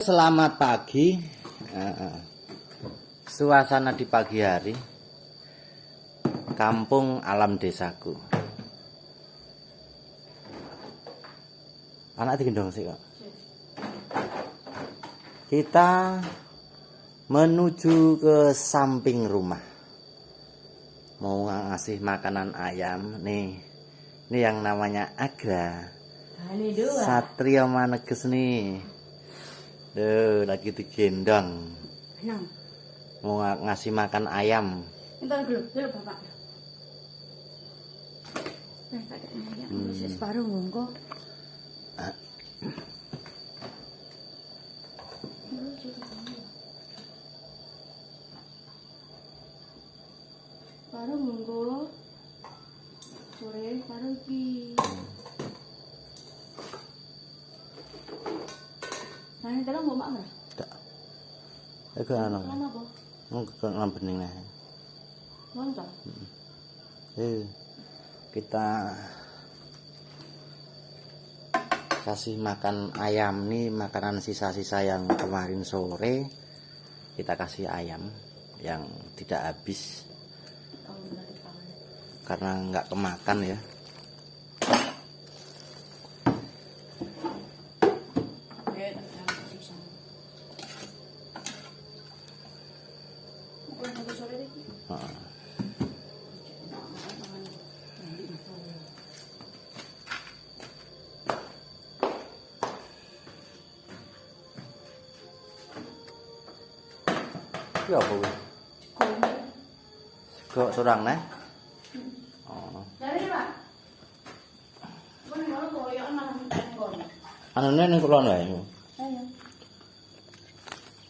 Selamat pagi, suasana di pagi hari, kampung alam desaku. Anak digendong sih kok. Kita menuju ke samping rumah, mau ngasih makanan ayam nih. Ini yang namanya Agra, Satrio Maneges nih. Duh, lagi digendong. Mau ngasih makan ayam. Entar dulu Bapak. Nah, tak ada ayam separuh monggo. Paruh monggo. Sore paruh iki. Nah, tolong mbok mak ora? Tak. Iku ana. Ana apa? Mung kelan bening nah. Mantap. Kita kasih makan ayam nih, makanan sisa-sisa yang kemarin sore kita kasih ayam yang tidak habis karena nggak kemakan ya. Ini apa ini? Sego surang nih? Oh. Dari Pak. Mun ngono koyo ana telepon. Anune ning kulon wae. Ayo.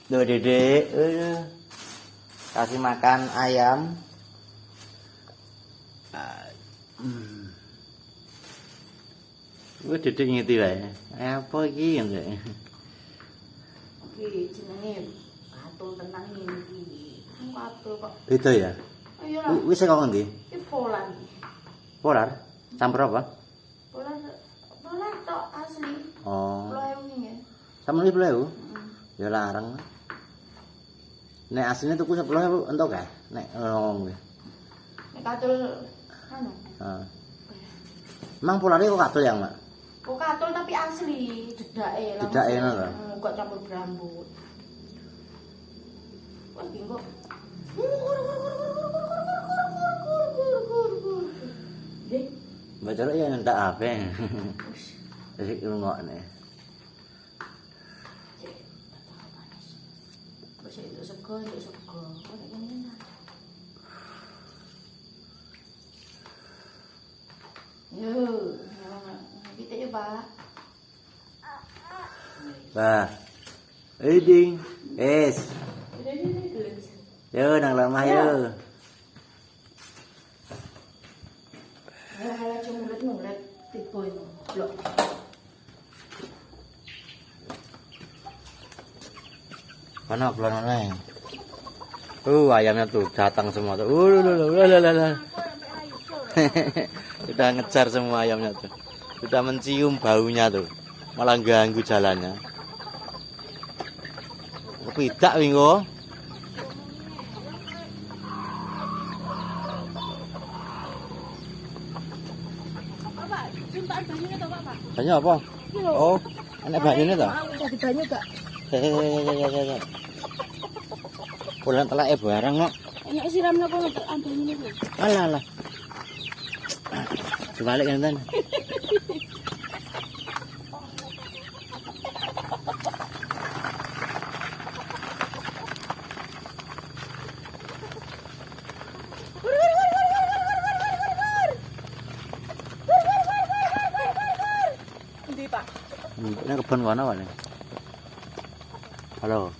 Duh Dedek, kasih makan ayam. Dedek ngiti wae. Apa iki ngene? Iki jenenge katul tenang iki. Katul kok. Beda ya? Ayo lah. Wis kok ngendi? Iki polan. Polar? Campur apa? Polan tok asli. Oh. 10.000 ya. Sama 10.000? Ya larang. Nek asline tuku 10.000 entuk kae. Nek ngomong kuwi. Nek katul anu. Heeh. Emang polare kok katul yang, Mak? Kok katul tapi asli, dedake langsung. Dedake ngono lho. Kok campur berambut. Wah, iki kok. Dek, Baca ya ndak apa. Wis ngrungokne. Wis itu sego. Kok nek ngene enak. Yo, kita ya, Pak. Bah. Ding. Es. Yo nang lemah yo. Hala cumulet tipe itu. Blok. Mana pelonone? Ayamnya tuh datang semua tuh. Sudah ngejar semua ayamnya tuh. Sudah mencium baunya tuh. Malah ganggu jalannya. Pidak wingo. Bapak, simpan banyunya toh, Pak? Banyak apa? Oh, enak banyunya toh? Ada banyu gak? Hehehe. Pulang telake barang kok. Nek siram napa ngetek ambane kuwi? Alah. Dibalik ngenten. Endi, Pak? Ini kebun kono wae. Halo.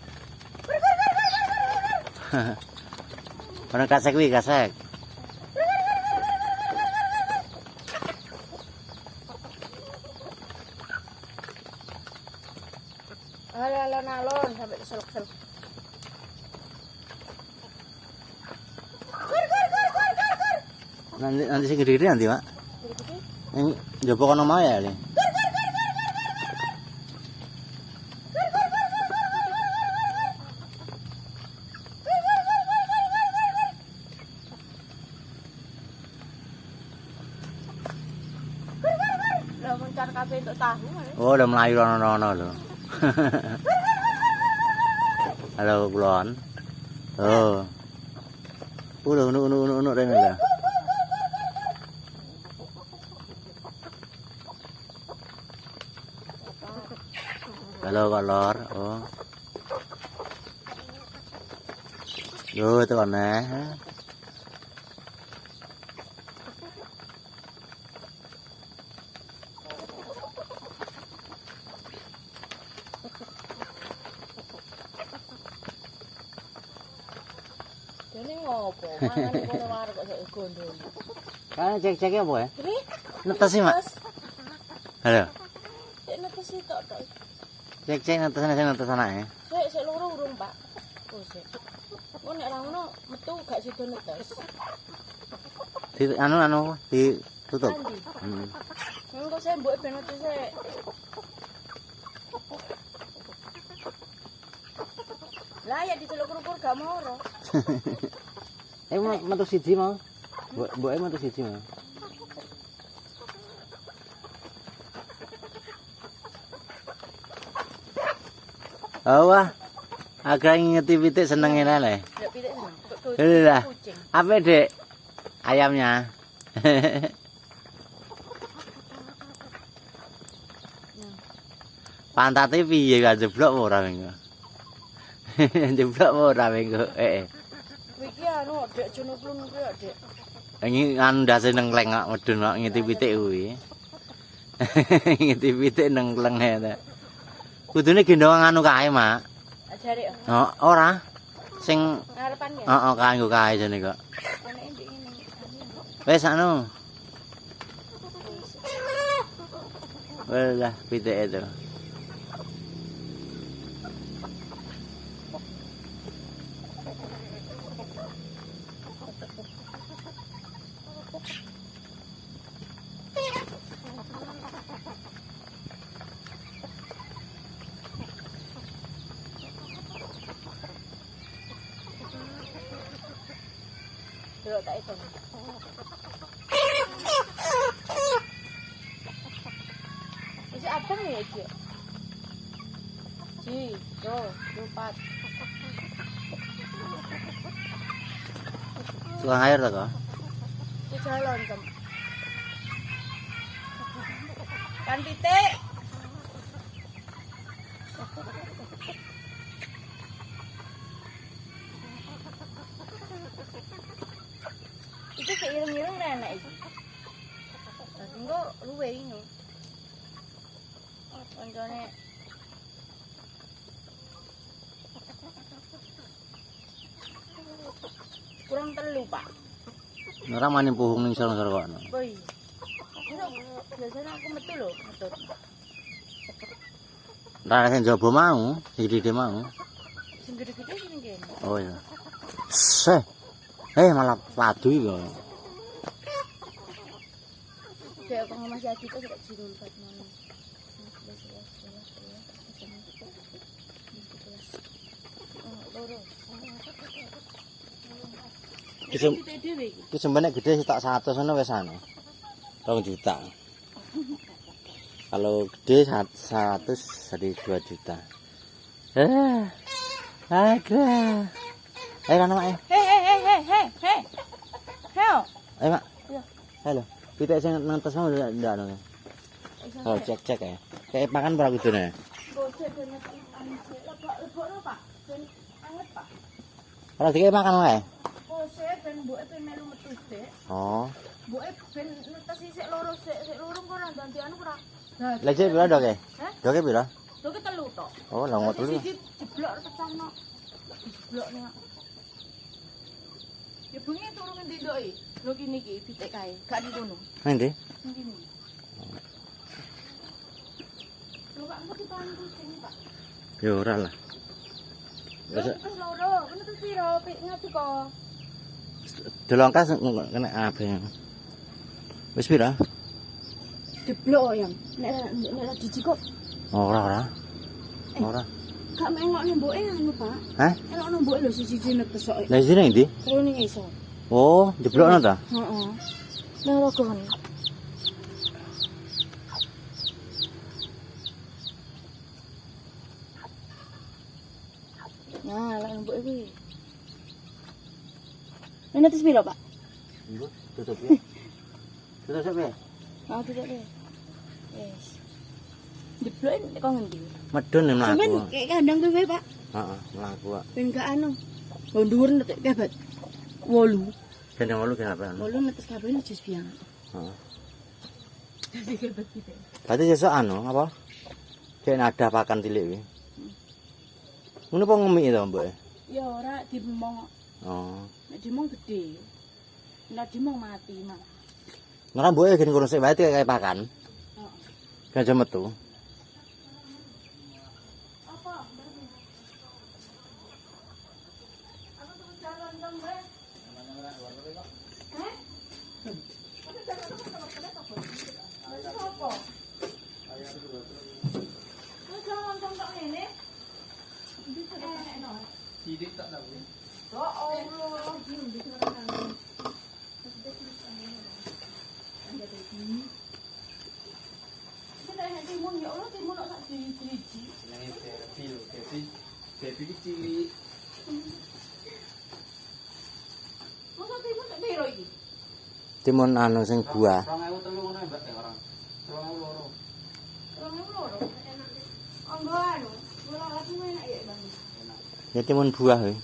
Mana kasek wi kasek. Alon-alon sampai keselak-selak. Nanti sing gede-gede nanti, Mak. Yang njaba kono mae ya, Le. ape untuk tahu. Oh, udah melayu rono-rono lho. Halo, Kulon. Oh. Unu rene lho. Halo, kolor. Oh. Yo, tekan neh. Dene ngopo? Mangan kono warung kok sak gondol. Kan cek-cek apa ya? Ini Netes sih, Mak. Halo. cek netes tok tok. Cek-cek netes anake. Sik loro urung, Pak. Oh, sik. Kok nek ra ngono metu gak sida netes. Di anu ditutup. Andi. Heeh. Engko saya mbok ben metu sik. Lah ya diceluk ukur gak moro. Metu siji mau. Mboke metu siji mau. Wah, agak ngingeti pitik senenge lele. Ya pitik seneng. Lah, Kucing. apa Dek? Ayamnya. Pantate piye gak jeblok ora mengko. Jeblok ora mengko. Iki anu Dek Jonoklun kuwi ya, Dek. Ini anu ndase nengkleng kok medun kok ngiti pitik kuwi. Ngiti pitik nengkleng ya. Kudune gendong anu kae, Mak. Ajare. Oh, ora. Sing Ngarepan ya. heeh kanggo kae jane kok. Anake ndek ngene. Wes anu. Walah, pitik itu. Delok tak itu. Wis abang ya iki. Ji, 2, 4. Tukang air ta kok? Ki jalan, Tem. Kan pitik. Itu seiring-iring nenek iki. Lah engko luwe ini. Kancane kurang telu, Pak. Ora mani puhung ning sor kok. Boy. Biasanya aku metu lho, metut. Ora sing jaba mau, gede mau. Sing gede-gede sing kene. Oh iya. Malah padu iki kok. Kayak kok masih adi kok gak jirul kat ngono. Kesempene gede tak 100 ngono wis anu. 2 juta. Kalau gede 100 jadi 2 juta. Ada. Ayo ana Mak. Hei. Ayo Mak. Iya. Halo. Pitik sing nang tes mau ndak anu. Oh, cek ya. Kayak makan berapa kudune? Gosek banyak lebok-lebokno, Pak. Ben anget, Pak. Ora dikek makan wae. Gosek ben mboke ben melu metu sik. Oh. Mboke ben netes sik loro sik loro kok ora ganti anu ora. Lah jek pira doke? Hah? Doke pira? Doke telu tok. Oh, lah ngono telu. Siji jeblok pecahno. Jeblokne. Ya bengi turu ngendi ndoki? Lho kene iki pitik kae, gak di kono. Nang ndi? Ngene. Lho Pak, engko dipangan kucing, Pak. Ya ora lah. Wis loro, kene terus piro? Ngati kok. Delongkas kena ape. Wis pira? Jeblok yang. Nek diji kok Ora. gak mengokne mboke anu, Pak. Hah? Elokno mboke lho siji netes kok. Lah isine ndi? Terus ning iso. Oh, jeblokno ta? Heeh. Loro kon. Nah, lek mbok iki. Ini tes piro, Pak? Mbok tutup ya. Tutup ya. Mau tutup ya. Wis. Jeblok kok ngendi? Medun ya mlaku. Sampeyan kayak kandang tuh, Pak. Heeh, mlaku kok. Ben gak anu. Nggo dhuwur netek kebat. 8. Gendeng wolu kenapa? 8 netes kabeh jus biang. Heeh. Kasih kebat gitu. Berarti sesuk anu apa? Cek nada pakan cilik kuwi. Ngono apa ngemik to, Mbok? Ya ora dimong. Oh. Nek dimong gede. Nek dimong mati mah. Ora mboke gene kurang sik wae kayak pakan. Heeh. Gajah metu. Apa? Aku tuh jalan dong, Mbak. Heh? Aku jalan dong sama pedet apa? Apa? Terus jalan dong tok ngene. Bisa enak. Sidik tak tahu. Ya Allah, gini bisa orang nang. Kita yang timun ya Allah timun nak driji. Yang kecil, jadi kecil. Masa timun tak piro iki? Timun anu sing buah. 2003 ngono Mbak orang. 2002. Orang loro enak. Anggo anu, gula lagi enak ya, Bang. Ya timun buah kuwi.